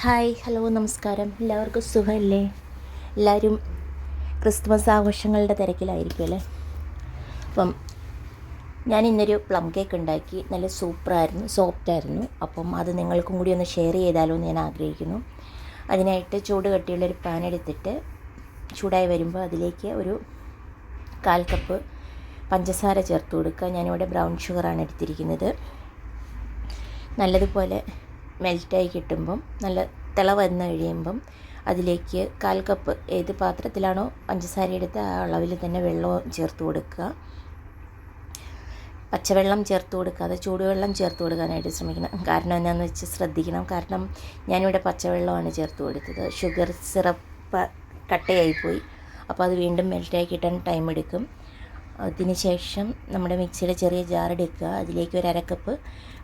Hi, hello, നമസ്കാരം. എല്ലാവർക്കും സുഖമല്ലേ? എല്ലാവരും ക്രിസ്മസ് ആഘോഷങ്ങളുടെ തിരക്കിലായിരിക്കും അല്ലേ? അപ്പം ഞാൻ ഇന്നൊരു പ്ലം കേക്ക് ഉണ്ടാക്കി. നല്ല സൂപ്പറായിരുന്നു, സോഫ്റ്റായിരുന്നു. അപ്പം അത് നിങ്ങൾക്കും കൂടി ഒന്ന് ഷെയർ ചെയ്താലോ എന്ന് ഞാൻ ആഗ്രഹിക്കുന്നു. അതിനായിട്ട് ചൂട് കട്ടിയുള്ളൊരു പാൻ എടുത്തിട്ട് ചൂടായി വരുമ്പോൾ അതിലേക്ക് ഒരു 1/4 കപ്പ് പഞ്ചസാര ചേർത്ത് കൊടുക്കുക. ഞാനിവിടെ ബ്രൗൺ ഷുഗറാണ് എടുത്തിരിക്കുന്നത്. നല്ലതുപോലെ മെൽറ്റായി കിട്ടുമ്പം നല്ല തിള വന്ന് കഴിയുമ്പം അതിലേക്ക് 1/4 കപ്പ് ഏത് പാത്രത്തിലാണോ പഞ്ചസാര എടുത്ത് ആ അളവിൽ തന്നെ വെള്ളവും ചേർത്ത് കൊടുക്കുക. പച്ചവെള്ളം ചേർത്ത് കൊടുക്കാതെ ചൂടുവെള്ളം ചേർത്ത് കൊടുക്കാനായിട്ട് ശ്രമിക്കണം. കാരണം എന്താണെന്ന് വെച്ച് ശ്രദ്ധിക്കണം. കാരണം ഞാനിവിടെ പച്ചവെള്ളമാണ് ചേർത്ത് കൊടുത്തത്. ഷുഗർ സിറപ്പ് കട്ടയായിപ്പോയി. അപ്പോൾ അത് വീണ്ടും മെൽറ്റായി കിട്ടാൻ ടൈം എടുക്കും. അതിന് ശേഷം നമ്മുടെ മിക്സിയുടെ ചെറിയ ജാർ എടുക്കുക. അതിലേക്ക് ഒരു 1/2 കപ്പ്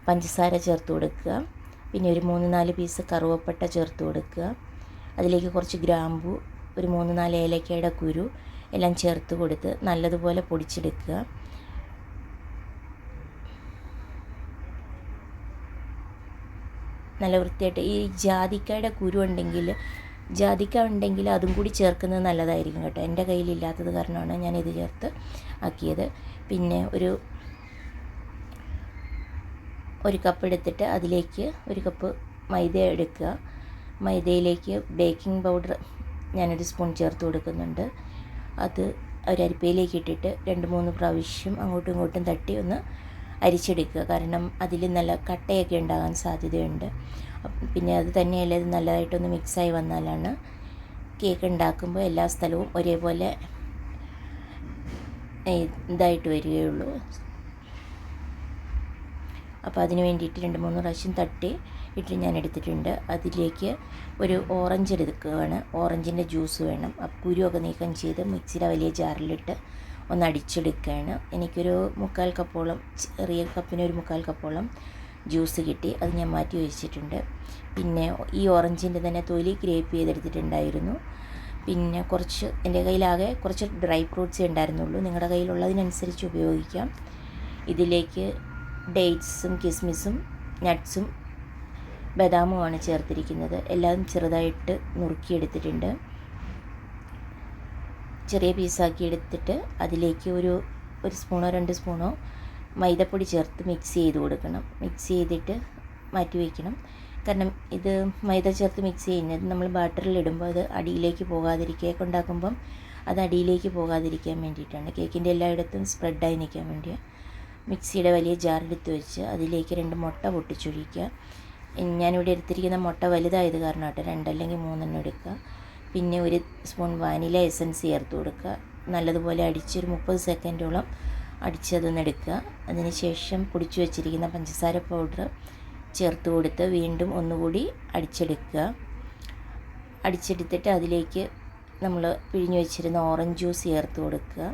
പഞ്ചസാര ചേർത്ത് കൊടുക്കുക. പിന്നെ ഒരു 3-4 പീസ് കറുവപ്പട്ട ചേർത്ത് കൊടുക്കുക. അതിലേക്ക് കുറച്ച് ഗ്രാമ്പു, ഒരു 3-4 ഏലക്കയുടെ കുരു എല്ലാം ചേർത്ത് കൊടുത്ത് നല്ലതുപോലെ പൊടിച്ചെടുക്കുക. നല്ല വൃത്തിയായിട്ട് ഈ ജാതിക്കയുടെ കുരു ജാതിക്ക ഉണ്ടെങ്കിൽ അതും കൂടി ചേർക്കുന്നത് നല്ലതായിരിക്കും കേട്ടോ. എൻ്റെ കയ്യിലില്ലാത്തത് കാരണമാണ് ഞാനിത് ചേർത്ത് ആക്കിയത്. പിന്നെ ഒരു കപ്പ് എടുത്തിട്ട് അതിലേക്ക് 1 കപ്പ് മൈദ എടുക്കുക. മൈദയിലേക്ക് ബേക്കിംഗ് പൗഡർ ഞാനൊരു സ്പൂൺ ചേർത്ത് കൊടുക്കുന്നുണ്ട്. അത് ഒരു അരിപ്പയിലേക്ക് ഇട്ടിട്ട് 2-3 പ്രാവശ്യം അങ്ങോട്ടും ഇങ്ങോട്ടും തട്ടി ഒന്ന് അരിച്ചെടുക്കുക. കാരണം അതിൽ നല്ല കട്ടയൊക്കെ ഉണ്ടാകാൻ സാധ്യതയുണ്ട്. പിന്നെ അത് തന്നെയല്ല, ഇത് നല്ലതായിട്ടൊന്ന് മിക്സായി വന്നാലാണ് കേക്ക് ഉണ്ടാക്കുമ്പോൾ എല്ലാ സ്ഥലവും ഒരേപോലെ ഇതായിട്ട് വരികയുള്ളൂ. അപ്പോൾ അതിന് വേണ്ടിയിട്ട് 2-3 പ്രാവശ്യം തട്ടി ഇട്ട് ഞാൻ എടുത്തിട്ടുണ്ട്. അതിലേക്ക് ഒരു ഓറഞ്ച് എടുക്കുകയാണ്. ഓറഞ്ചിൻ്റെ ജ്യൂസ് വേണം. അപ്പോൾ കുരുവൊക്കെ നീക്കം ചെയ്ത് മിക്സിയുടെ വലിയ ജാറിലിട്ട് ഒന്ന് അടിച്ചെടുക്കുകയാണ്. എനിക്കൊരു 1/4 കപ്പോളം, ചെറിയ കപ്പിന് ഒരു 1/4 കപ്പോളം ജ്യൂസ് കിട്ടി. അത് ഞാൻ മാറ്റി വെച്ചിട്ടുണ്ട്. പിന്നെ ഈ ഓറഞ്ചിൻ്റെ തന്നെ തൊലി ഗ്രേപ്പ് ചെയ്തെടുത്തിട്ടുണ്ടായിരുന്നു. പിന്നെ എൻ്റെ കയ്യിലാകെ കുറച്ച് ഡ്രൈ ഫ്രൂട്ട്സേ ഉണ്ടായിരുന്നുള്ളൂ. നിങ്ങളുടെ കയ്യിലുള്ളതിനനുസരിച്ച് ഉപയോഗിക്കാം. ഇതിലേക്ക് ഡേറ്റ്സും കിസ്മിസും നട്ട്സും ബദാമുമാണ് ചേർത്തിരിക്കുന്നത്. എല്ലാം ചെറുതായിട്ട് നുറുക്കിയെടുത്തിട്ടുണ്ട്. ചെറിയ പീസാക്കി എടുത്തിട്ട് അതിലേക്ക് ഒരു സ്പൂണോ 2 സ്പൂണോ മൈദപ്പൊടി ചേർത്ത് മിക്സ് ചെയ്ത് കൊടുക്കണം. മിക്സ് ചെയ്തിട്ട് മാറ്റി വയ്ക്കണം. കാരണം ഇത് മൈദ ചേർത്ത് മിക്സ് ചെയ്യുന്നത് നമ്മൾ ബാറ്ററിലിടുമ്പോൾ അത് അടിയിലേക്ക് പോകാതിരിക്കുക, കേക്ക് ഉണ്ടാക്കുമ്പം അത് അടിയിലേക്ക് പോകാതിരിക്കാൻ വേണ്ടിയിട്ടാണ്. കേക്കിൻ്റെ എല്ലായിടത്തും സ്പ്രെഡായി നിൽക്കാൻ വേണ്ടിയാണ്. മിക്സിയുടെ വലിയ ജാറെടുത്ത് വെച്ച് അതിലേക്ക് 2 മുട്ട പൊട്ടിച്ചൊഴിക്കുക. ഞാനിവിടെ എടുത്തിരിക്കുന്ന മുട്ട വലുതായത് കാരണം കേട്ടോ, 2 അല്ലെങ്കിൽ 3 എടുക്കുക. പിന്നെ 1 സ്പൂൺ വാനില എസൻസ് ചേർത്ത് കൊടുക്കുക. നല്ലതുപോലെ അടിച്ചൊരു 30 സെക്കൻഡോളം അടിച്ചതൊന്ന് എടുക്കുക. അതിന് ശേഷം പൊടിച്ചു വെച്ചിരിക്കുന്ന പഞ്ചസാര പൗഡർ ചേർത്ത് കൊടുത്ത് വീണ്ടും ഒന്നുകൂടി അടിച്ചെടുക്കുക. അടിച്ചെടുത്തിട്ട് അതിലേക്ക് നമ്മൾ പിഴിഞ്ഞു വെച്ചിരുന്ന ഓറഞ്ച് ജ്യൂസ് ചേർത്ത് കൊടുക്കുക.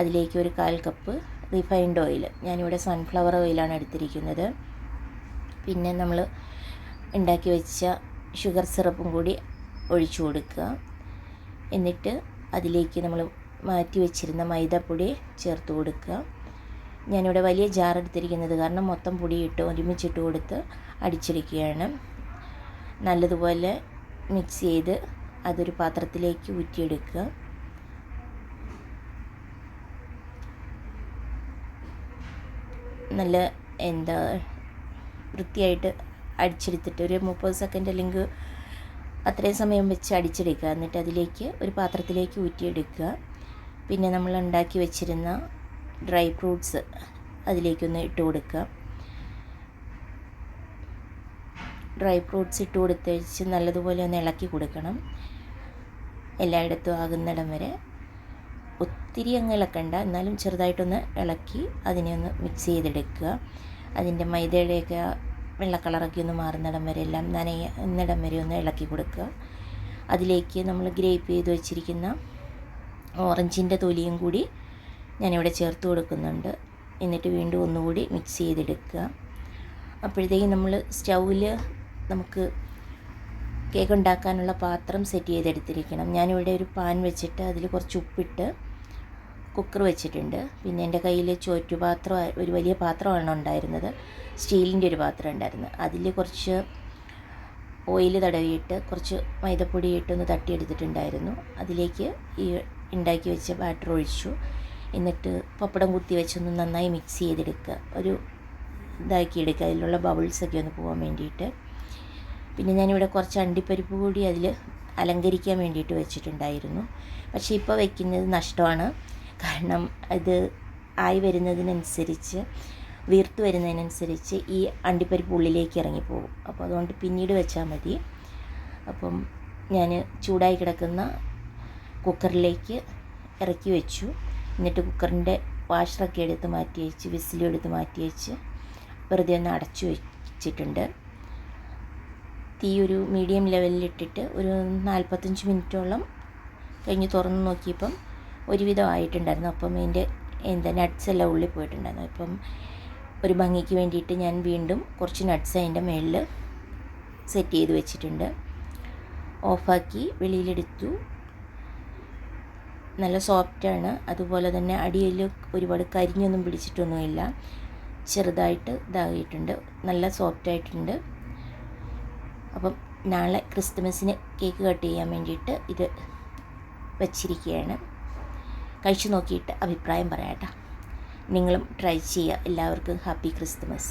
അതിലേക്ക് ഒരു 1/4 കപ്പ് റിഫൈൻഡ് ഓയിൽ, ഞാനിവിടെ സൺഫ്ലവർ ഓയിലാണ് എടുത്തിരിക്കുന്നത്. പിന്നെ നമ്മൾ ഉണ്ടാക്കി വെച്ച ഷുഗർ സിറപ്പും കൂടി ഒഴിച്ചു കൊടുക്കുക. എന്നിട്ട് അതിലേക്ക് നമ്മൾ മാറ്റി വെച്ചിരുന്ന മൈദപ്പൊടി ചേർത്ത് കൊടുക്കുക. ഞാനിവിടെ വലിയ ജാർ എടുത്തിരിക്കുന്നത് കാരണം മൊത്തം പൊടിയിട്ട് ഒരുമിച്ചിട്ട് കൊടുത്ത് അടിച്ചെടുക്കുകയാണ്. നല്ലതുപോലെ മിക്സ് ചെയ്ത് അതൊരു പാത്രത്തിലേക്ക് ഊറ്റിയെടുക്കുക. നല്ല വൃത്തിയായിട്ട് അടിച്ചെടുത്തിട്ട് ഒരു 30 സെക്കൻഡ് അല്ലെങ്കിൽ അത്രയും സമയം വെച്ച് അടിച്ചെടുക്കുക. എന്നിട്ട് അതിലേക്ക് ഒരു പാത്രത്തിലേക്ക് ഊറ്റിയെടുക്കുക. പിന്നെ നമ്മൾ ഉണ്ടാക്കി വെച്ചിരുന്ന ഡ്രൈ ഫ്രൂട്ട്സ് അതിലേക്കൊന്ന് ഇട്ട് കൊടുക്കുക. ഡ്രൈ ഫ്രൂട്ട്സ് ഇട്ട് കൊടുത്ത് വെച്ച് നല്ലതുപോലെ ഒന്ന് ഇളക്കി കൊടുക്കണം, എല്ലായിടത്തും ആകുന്നിടം വരെ. ഒത്തിരി അങ്ങ് ഇളക്കണ്ട, എന്നാലും ചെറുതായിട്ടൊന്ന് ഇളക്കി അതിനെ ഒന്ന് മിക്സ് ചെയ്തെടുക്കുക. അതിൻ്റെ മൈദയുടെയൊക്കെ വെള്ള കളറൊക്കെ ഒന്ന് മാറുന്നിടം വരെ, എല്ലാം നനയുന്നിടം വരെ ഒന്ന് ഇളക്കി കൊടുക്കുക. അതിലേക്ക് നമ്മൾ ഗ്രേപ്പ് ചെയ്ത് വെച്ചിരിക്കുന്ന ഓറഞ്ചിൻ്റെ തൊലിയും കൂടി ഞാനിവിടെ ചേർത്ത് കൊടുക്കുന്നുണ്ട്. എന്നിട്ട് വീണ്ടും ഒന്നുകൂടി മിക്സ് ചെയ്തെടുക്കുക. അപ്പോഴത്തേക്കും നമ്മൾ സ്റ്റൗവിൽ നമുക്ക് കേക്ക് ഉണ്ടാക്കാനുള്ള പാത്രം സെറ്റ് ചെയ്തെടുത്തിരിക്കണം. ഞാനിവിടെ ഒരു പാൻ വെച്ചിട്ട് അതിൽ കുറച്ച് ഉപ്പിട്ട് കുക്കർ വെച്ചിട്ടുണ്ട്. പിന്നെ എൻ്റെ കയ്യിൽ ചോറ്റുപാത്രം, ഒരു വലിയ പാത്രമാണ് ഉണ്ടായിരുന്നത്, സ്റ്റീലിൻ്റെ ഒരു പാത്രം ഉണ്ടായിരുന്നു. അതിൽ കുറച്ച് ഓയിൽ തടവിയിട്ട് കുറച്ച് മൈദപ്പൊടി ഇട്ടൊന്ന് തട്ടിയെടുത്തിട്ടുണ്ടായിരുന്നു. അതിലേക്ക് ഈ ഉണ്ടാക്കി വെച്ച ബാറ്റർ ഒഴിച്ചു. എന്നിട്ട് പപ്പടം കുത്തി വെച്ചൊന്ന് നന്നായി മിക്സ് ചെയ്തെടുക്കുക, ഒരു ഇതാക്കിയെടുക്കുക, അതിലുള്ള ബബിൾസൊക്കെ ഒന്ന് പോകാൻ വേണ്ടിയിട്ട്. പിന്നെ ഞാനിവിടെ കുറച്ച് അണ്ടിപ്പരിപ്പ് കൂടി അതിൽ അലങ്കരിക്കാൻ വേണ്ടിയിട്ട് വെച്ചിട്ടുണ്ടായിരുന്നു. പക്ഷേ ഇപ്പോൾ വയ്ക്കുന്നത് നഷ്ടമാണ്. കാരണം ഇത് ആയി വരുന്നതിനനുസരിച്ച്, വീർത്ത് വരുന്നതിനനുസരിച്ച് ഈ അണ്ടിപ്പരിപ്പ് ഉള്ളിലേക്ക് ഇറങ്ങിപ്പോകും. അപ്പോൾ അതുകൊണ്ട് പിന്നീട് വെച്ചാൽ മതി. അപ്പം ഞാൻ ചൂടായി കിടക്കുന്ന കുക്കറിലേക്ക് ഇറക്കി വെച്ചു. എന്നിട്ട് കുക്കറിൻ്റെ വാഷറൊക്കെ എടുത്ത് മാറ്റി വെച്ച്, വിസിലും എടുത്ത് മാറ്റി വെച്ച് വെറുതെ ഒന്ന് അടച്ചു വെച്ചിട്ടുണ്ട്. തീ ഒരു മീഡിയം ലെവലിലിട്ടിട്ട് ഒരു 45 മിനിറ്റോളം കഴിഞ്ഞ് തുറന്ന് നോക്കിയപ്പം ഒരുവിധം ആയിട്ടുണ്ടായിരുന്നു. അപ്പം ഇതിൻ്റെ നട്ട്സ് എല്ലാം ഉള്ളിൽ പോയിട്ടുണ്ടായിരുന്നു. അപ്പം ഒരു ഭംഗിക്ക് വേണ്ടിയിട്ട് ഞാൻ വീണ്ടും കുറച്ച് നട്ട്സ് അതിൻ്റെ മുകളിൽ സെറ്റ് ചെയ്ത് വെച്ചിട്ടുണ്ട്. ഓഫാക്കി വെളിയിലെടുത്തു. നല്ല സോഫ്റ്റാണ്. അതുപോലെ തന്നെ അടിയിൽ ഒരുപാട് കരിഞ്ഞൊന്നും പിടിച്ചിട്ടൊന്നുമില്ല. ചെറുതായിട്ട് ഇതായിട്ടുണ്ട്, നല്ല സോഫ്റ്റായിട്ടുണ്ട്. അപ്പം നാളെ ക്രിസ്മസിന് കേക്ക് കട്ട് ചെയ്യാൻ വേണ്ടിയിട്ട് ഇത് വച്ചിരിക്കുകയാണ്. കഴിച്ചു നോക്കിയിട്ട് അഭിപ്രായം പറയാം കേട്ടോ. നിങ്ങളും ട്രൈ ചെയ്യുക. എല്ലാവർക്കും ഹാപ്പി ക്രിസ്മസ്.